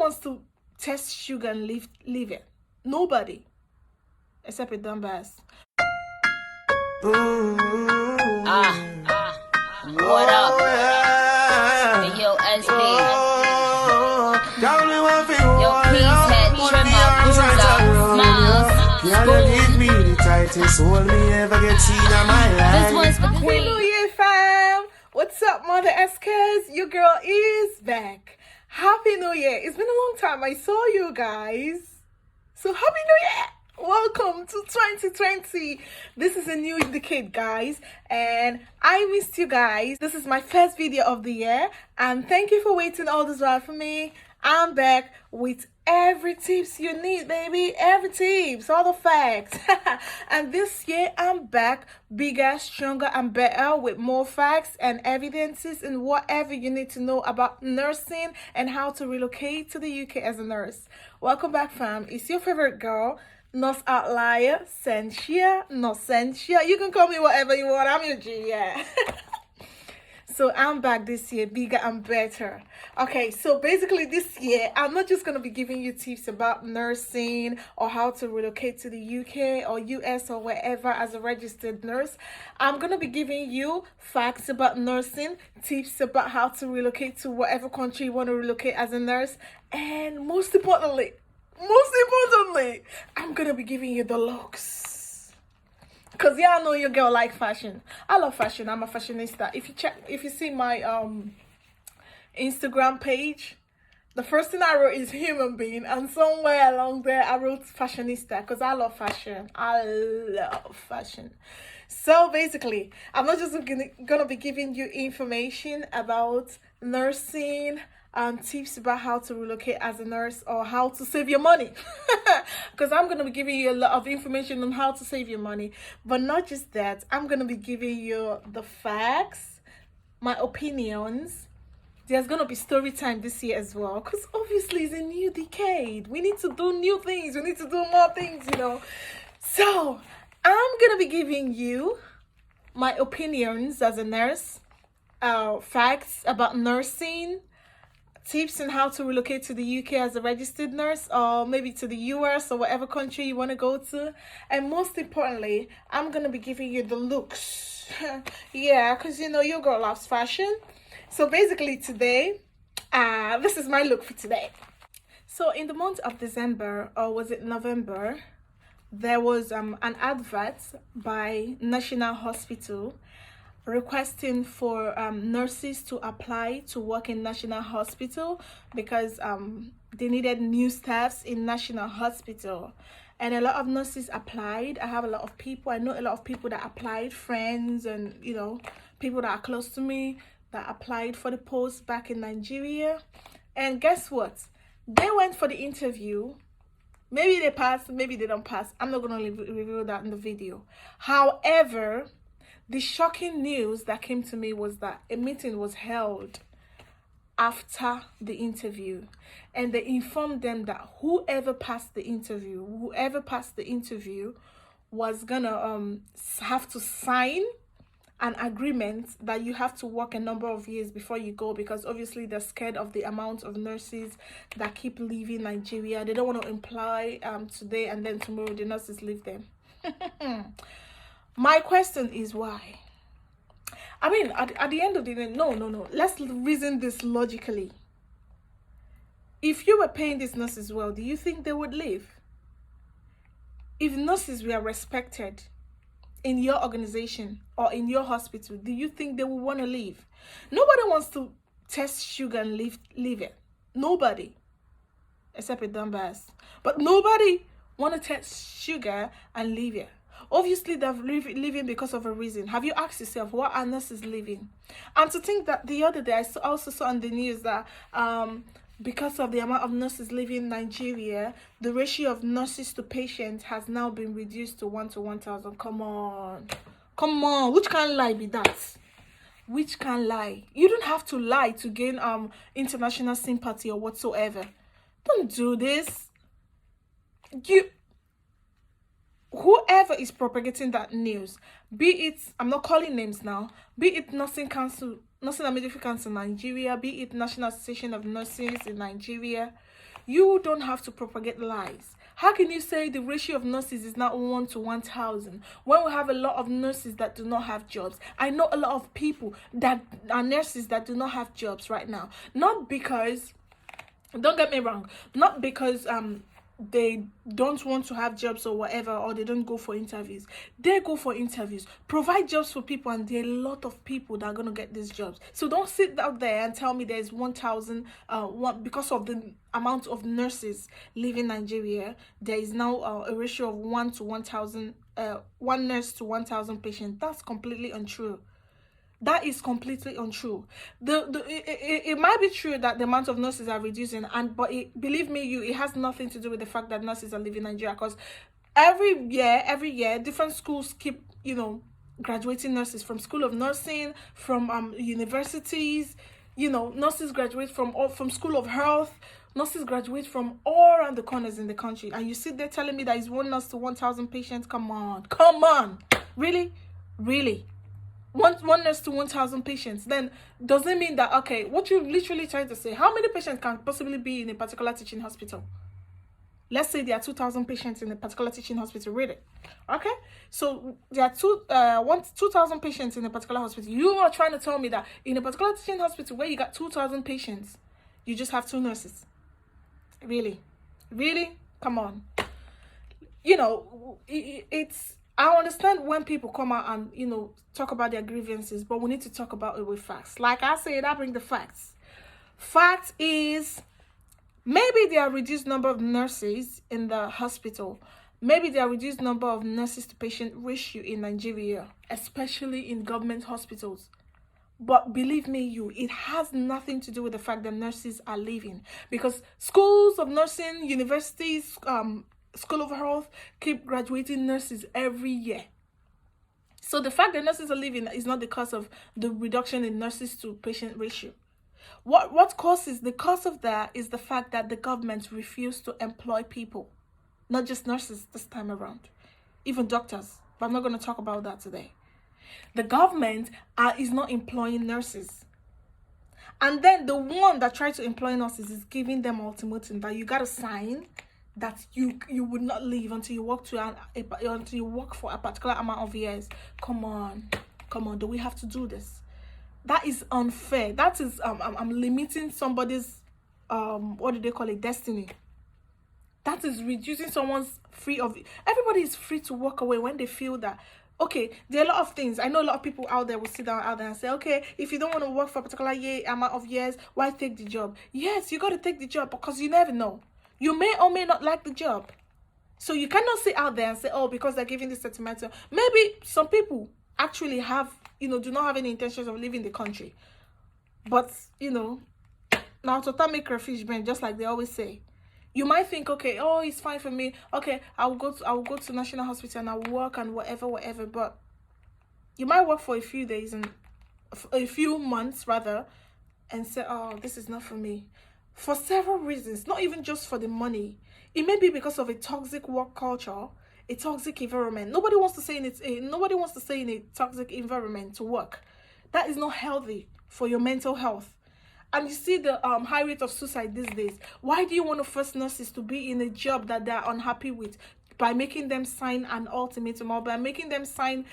wants to test sugar and leave it. Nobody. Except a dumbass. What up? Hey, yo, SB. Yo, peace head, trimmer, bruiser, smiles, Give me the tightest hold me ever get seen in my life. This one's for Happy Queen. New Year, fam! What's up, Mother SKs? Your girl is back. Happy New Year! It's been a long time. I saw you guys. So Happy New Year! Welcome to 2020. This is a new decade, guys, and I missed you guys. This is my first video of the year, and thank you for waiting all this while for me. I'm back with every tips you need, baby. Every tips, all the facts. And this year I'm back bigger, stronger, and better with more facts and evidences and whatever you need to know about nursing and how to relocate to the UK as a nurse. Welcome back, fam. It's your favorite girl, Nurse Outlier, Sentia, Nocentia. You can call me whatever you want. I'm your G, yeah. So I'm back this year, bigger and better. Okay, so basically this year, I'm not just going to be giving you tips about nursing or how to relocate to the UK or US or wherever as a registered nurse. I'm going to be giving you facts about nursing, tips about how to relocate to whatever country you want to relocate as a nurse, and most importantly, I'm going to be giving you the looks. Because y'all know your girl like fashion. I love fashion. I'm a fashionista. If you see my Instagram page, the first thing I wrote is human being, and somewhere along there I wrote fashionista because I love fashion. I love fashion. So basically, I'm not just gonna be giving you information about nursing, tips about how to relocate as a nurse or how to save your money, because I'm going to be giving you a lot of information on how to save your money. But not just that, I'm going to be giving you the facts, my opinions. There's going to be story time this year as well, because obviously it's a new decade. We need to do new things. We need to do more things, you know. So I'm going to be giving you my opinions as a nurse, facts about nursing, tips on how to relocate to the UK as a registered nurse, or maybe to the US or whatever country you want to go to. And most importantly, I'm going to be giving you the looks. Yeah, because you know your girl loves fashion. So basically today, this is my look for today. So in the month of December, or was it November, there was an advert by National Hospital requesting for nurses to apply to work in National Hospital because they needed new staffs in National Hospital, and a lot of nurses applied. I have a lot of people, I know a lot of people that applied, friends and you know people that are close to me that applied for the post back in Nigeria. And guess what, they went for the interview. Maybe they passed, maybe they don't pass. I'm not going to reveal that in the video. However, the shocking news that came to me was that a meeting was held after the interview, and they informed them that whoever passed the interview was gonna have to sign an agreement that you have to work a number of years before you go, because obviously they're scared of the amount of nurses that keep leaving Nigeria. They don't want to employ today and then tomorrow the nurses leave them. My question is why? I mean, at the end of the day, no. Let's reason this logically. If you were paying these nurses well, do you think they would leave? If nurses were respected in your organization or in your hospital, do you think they would want to leave? Nobody wants to test sugar and leave it. Nobody. Except a dumbass. But nobody want to test sugar and leave it. Obviously, they're leaving because of a reason. Have you asked yourself, what are nurses leaving? And to think that the other day, I also saw on the news that because of the amount of nurses leaving Nigeria, the ratio of nurses to patients has now been reduced to 1 to 1,000. Come on. Which kind of lie be that? Which can lie? You don't have to lie to gain international sympathy or whatsoever. Don't do this. Whoever is propagating that news, be it, I'm not calling names now, be it nursing council, Nursing and Midwifery Council in Nigeria, be it National Association of Nurses in Nigeria, you don't have to propagate lies. How can you say the ratio of nurses is not 1 to 1,000 when we have a lot of nurses that do not have jobs? I know a lot of people that are nurses that do not have jobs right now. Not because, don't get me wrong, not because they don't want to have jobs or whatever, or they don't go for interviews. They go for interviews, provide jobs for people, and there are a lot of people that are going to get these jobs. So don't sit out there and tell me there's 1,000 because of the amount of nurses living Nigeria. There is now a ratio of 1 to 1,000, 1 nurse to 1,000 patients. That's completely untrue. That is completely untrue. It might be true that the amount of nurses are reducing, but believe me, it has nothing to do with the fact that nurses are leaving Nigeria, because every year, different schools keep, graduating nurses from School of Nursing, from universities. Nurses graduate from School of Health. Nurses graduate from all around the corners in the country, and you sit there telling me that it's 1 nurse to 1,000 patients. Come on, really. One nurse to 1,000 patients. Then does it mean that, okay, what you're literally trying to say, how many patients can possibly be in a particular teaching hospital? Let's say there are 2,000 patients in a particular teaching hospital, really. Okay, so there are 2,000 patients in a particular hospital. You are trying to tell me that in a particular teaching hospital where you got 2,000 patients, you just have 2 nurses? Really? Come on. I understand when people come out and, talk about their grievances, but we need to talk about it with facts. Like I said, I bring the facts. Fact is, maybe there are reduced number of nurses in the hospital. Maybe there are reduced number of nurses to patient ratio in Nigeria, especially in government hospitals. But believe me, it has nothing to do with the fact that nurses are leaving, because schools of nursing, universities, School of Health keep graduating nurses every year. So the fact that nurses are leaving is not the cause of the reduction in nurses to patient ratio. What causes the cause of that is the fact that the government refused to employ people, not just nurses this time around, even doctors. But I'm not going to talk about that today. The government is not employing nurses. And then the one that tried to employ nurses is giving them ultimatum that you got to sign that you would not leave until you work until you work for a particular amount of years. Come on, do we have to do this? That is unfair. That is I'm limiting somebody's what do they call it, destiny. That is reducing someone's everybody is free to walk away when they feel that, okay, there are a lot of things. I know a lot of people out there will sit down out there and say, okay, if you don't want to work for a particular amount of years, why take the job? Yes, you got to take the job, because you never know. You may or may not like the job. So you cannot sit out there and say, oh, because they're giving this sentimental. Maybe some people actually have, do not have any intentions of leaving the country. But, now to make crayfish burn, just like they always say. You might think, okay, oh, it's fine for me. Okay, I will go to National Hospital and I'll work and whatever. But you might work for a few days and a few months rather, and say, oh, this is not for me. For several reasons, not even just for the money. It may be because of a toxic work culture, a toxic environment. Nobody wants to stay in a toxic environment to work. That is not healthy for your mental health. And you see the high rate of suicide these days. Why do you want to force nurses to be in a job that they are unhappy with by making them sign an ultimatum, or by making them sign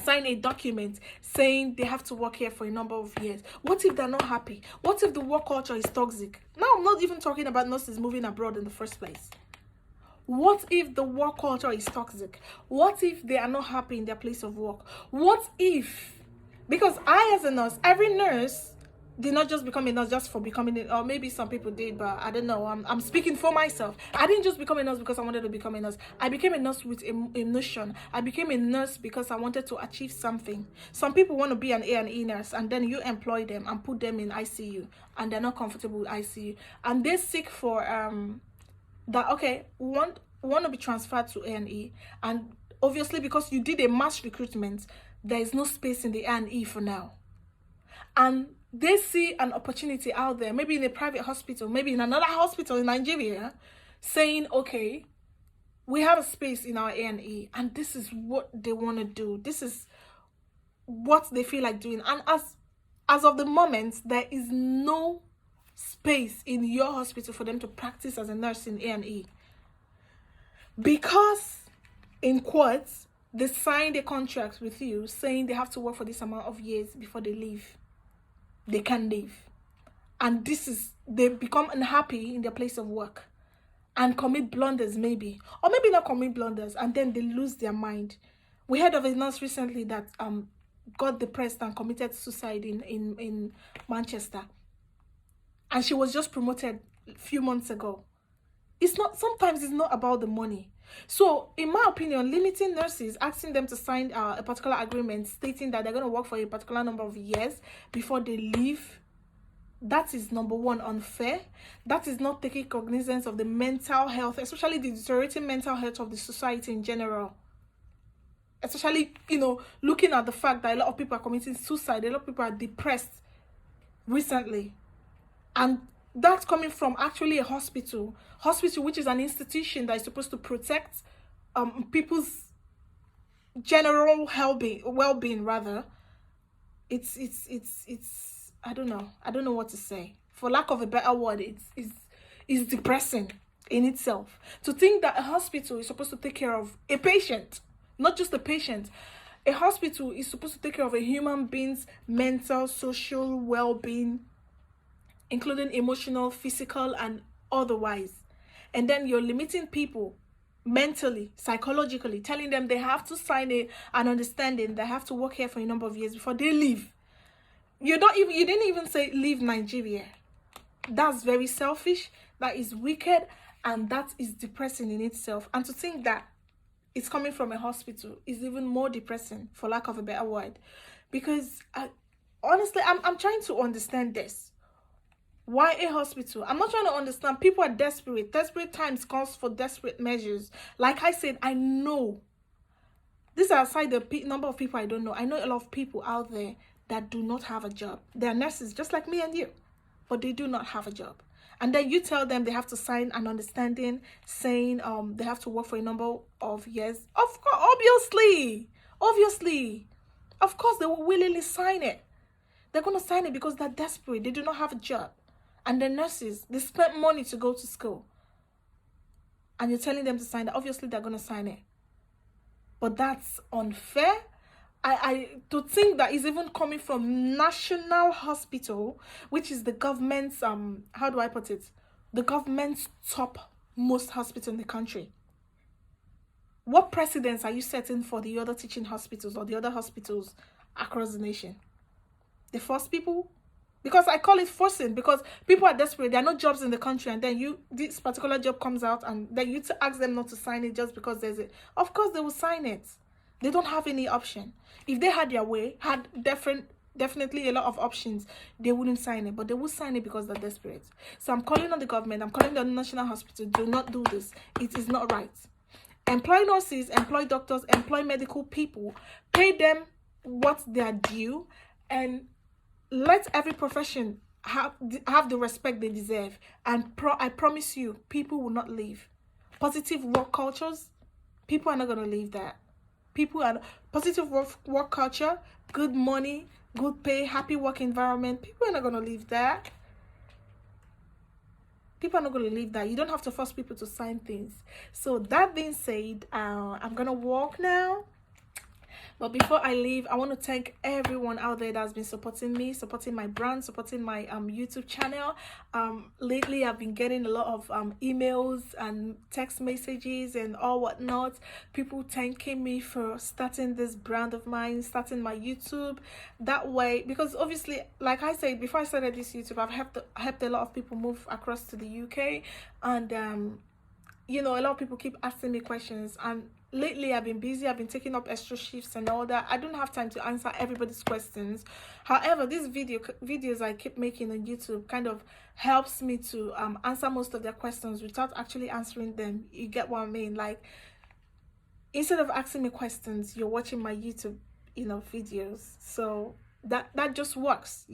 a document saying they have to work here for a number of years? What if they're not happy? What if the work culture is toxic? Now, I'm not even talking about nurses moving abroad in the first place. What if the work culture is toxic? What if they are not happy in their place of work? What if, because I as a nurse, every nurse did not just become a nurse just for becoming it, or maybe some people did, but I don't know. I'm speaking for myself. I didn't just become a nurse because I wanted to become a nurse. I became a nurse with a notion. I became a nurse because I wanted to achieve something. Some people want to be an A&E nurse, and then you employ them and put them in ICU, and they're not comfortable with ICU, and they seek for that, okay, want to be transferred to A&E, and obviously because you did a mass recruitment, there is no space in the A&E for now, and they see an opportunity out there, maybe in a private hospital, maybe in another hospital in Nigeria, saying, okay, we have a space in our A&E, and this is what they want to do. This is what they feel like doing. And as of the moment, there is no space in your hospital for them to practice as a nurse in A&E, because in quotes they signed a contract with you saying they have to work for this amount of years before they leave. They can leave, and they become unhappy in their place of work and commit blunders, maybe, or maybe not commit blunders, and then they lose their mind. We heard of a nurse recently that got depressed and committed suicide in Manchester, and she was just promoted a few months ago. Sometimes it's not about the money. So in my opinion, limiting nurses, asking them to sign a particular agreement stating that they're going to work for a particular number of years before they leave, that is, number one, unfair. That is not taking cognizance of the mental health, especially the deteriorating mental health of the society in general. Especially, looking at the fact that a lot of people are committing suicide, a lot of people are depressed recently. And that's coming from actually a hospital, which is an institution that is supposed to protect people's general well-being rather. It's I don't know what to say. For lack of a better word, it's depressing in itself to think that a hospital is supposed to take care of a patient, not just a patient. A hospital is supposed to take care of a human being's mental, social well-being, including emotional, physical, and otherwise. And then you're limiting people mentally, psychologically, telling them they have to sign an understanding, they have to work here for a number of years before they leave. You didn't even say leave Nigeria. That's very selfish, that is wicked, and that is depressing in itself. And to think that it's coming from a hospital is even more depressing, for lack of a better word. Because honestly, I'm trying to understand this. Why a hospital? I'm not trying to understand. People are desperate. Desperate times calls for desperate measures. Like I said, I know. These are aside the number of people I don't know. I know a lot of people out there that do not have a job. They are nurses just like me and you, but they do not have a job. And then you tell them they have to sign an understanding saying they have to work for a number of years. Of course, obviously. Of course, they will willingly sign it. They're going to sign it because they're desperate. They do not have a job. And the nurses, they spent money to go to school. And you're telling them to sign that. Obviously, they're going to sign it. But that's unfair. To think that is even coming from National Hospital, which is the government's, how do I put it? The government's topmost hospital in the country. What precedents are you setting for the other teaching hospitals or the other hospitals across the nation? They force people? Because I call it forcing, because people are desperate. There are no jobs in the country, and then this particular job comes out, and then you ask them not to sign it just because there's it. Of course they will sign it. They don't have any option. If they had their way, had definitely a lot of options, they wouldn't sign it, but they will sign it because they're desperate. So I'm calling on the government, I'm calling on the National Hospital, do not do this. It is not right. Employ nurses, employ doctors, employ medical people, pay them what they are due, and let every profession have the respect they deserve. And I promise you, people will not leave. Positive work cultures, people are not going to leave that. Positive work culture, good money, good pay, happy work environment. People are not going to leave that. People are not going to leave that. You don't have to force people to sign things. So that being said, I'm going to walk now. But before I leave, I want to thank everyone out there that's been supporting me, supporting my brand, supporting my YouTube channel. Lately, I've been getting a lot of emails and text messages and all whatnot. People thanking me for starting this brand of mine, starting my YouTube. That way, because obviously, like I said, before I started this YouTube, I've helped a lot of people move across to the UK. And, a lot of people keep asking me questions. And lately I've been busy, I've been taking up extra shifts and all that. I don't have time to answer everybody's questions. However, these videos I keep making on YouTube kind of helps me to answer most of their questions without actually answering them. You get what I mean? Like, instead of asking me questions, you're watching my YouTube videos. So that just works.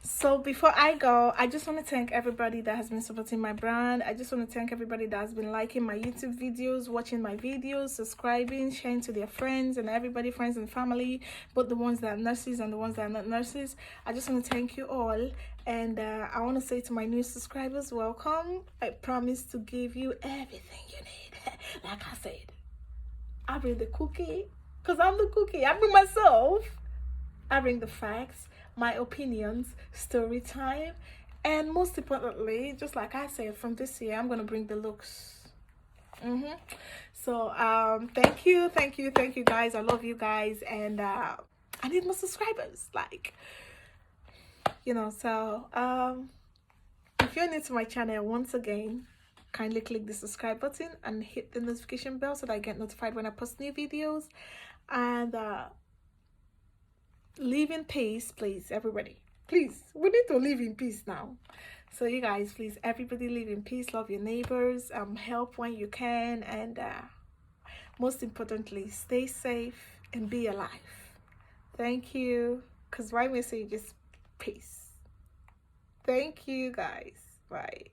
So before I go, I just want to thank everybody that has been supporting my brand. I just want to thank everybody that has been liking my YouTube videos, watching my videos, subscribing, sharing to their friends and everybody, friends and family, both the ones that are nurses and the ones that are not nurses. I just want to thank you all. And I want to say to my new subscribers, welcome. I promise to give you everything you need. Like I said, I bring the cookie because I'm the cookie. I bring myself. I bring the facts, my opinions, story time, and most importantly, just like I said, from this year, I'm gonna bring the looks. So thank you guys. I love you guys, and I need more subscribers. Like, you know. So if you're new to my channel, once again, kindly click the subscribe button and hit the notification bell so that I get notified when I post new videos. And live in peace, please, everybody. Please, we need to live in peace now. So you guys, please, everybody live in peace, love your neighbors, help when you can, and most importantly, stay safe and be alive. Thank you, because my message is peace. Thank you guys. Bye.